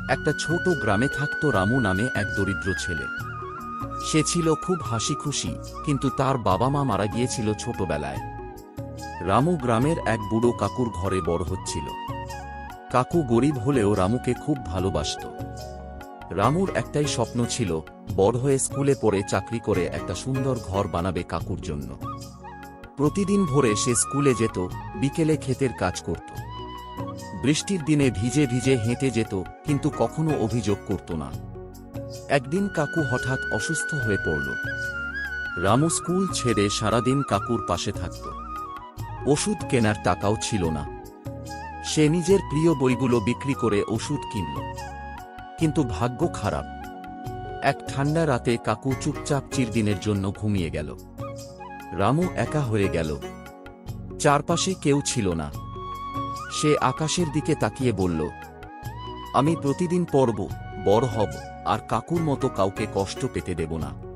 একটা ছোট গ্রামে থাকত রামু নামে এক দরিদ্র ছেলে। সে ছিল খুব হাসি খুশি, কিন্তু তার বাবা মা মারা গিয়েছিল ছোটবেলায়। রামু গ্রামের এক বুড়ো কাকুর ঘরে বড় হচ্ছিল। কাকু গরিব হলেও রামুকে খুব ভালোবাসত। রামুর একটাই স্বপ্ন ছিল, বড় হয়ে স্কুলে পড়ে চাকরি করে একটা সুন্দর ঘর বানাবে কাকুর জন্য। প্রতিদিন ভোরে সে স্কুলে যেত, বিকেলে ক্ষেতের কাজ করত। বৃষ্টির দিনে ভিজে ভিজে হেঁটে যেত, কিন্তু কখনো অভিযোগ করত না। একদিন কাকু হঠাৎ অসুস্থ হয়ে পড়ল। রামু স্কুল ছেড়ে সারাদিন কাকুর পাশে থাকত। ওষুধ কেনার টাকাও ছিল না। সে নিজের প্রিয় বইগুলো বিক্রি করে ওষুধ কিনল। কিন্তু ভাগ্য খারাপ। এক ঠান্ডা রাতে কাকু চুপচাপ চিরদিনের জন্য ঘুমিয়ে গেল। রামু একা হয়ে গেল। চারপাশে কেউ ছিল না। সে আকাশের দিকে তাকিয়ে বলল, আমি প্রতিদিন পড়ব, বড় হব, আর কাকুর মতো কাউকে কষ্ট পেতে দেব না।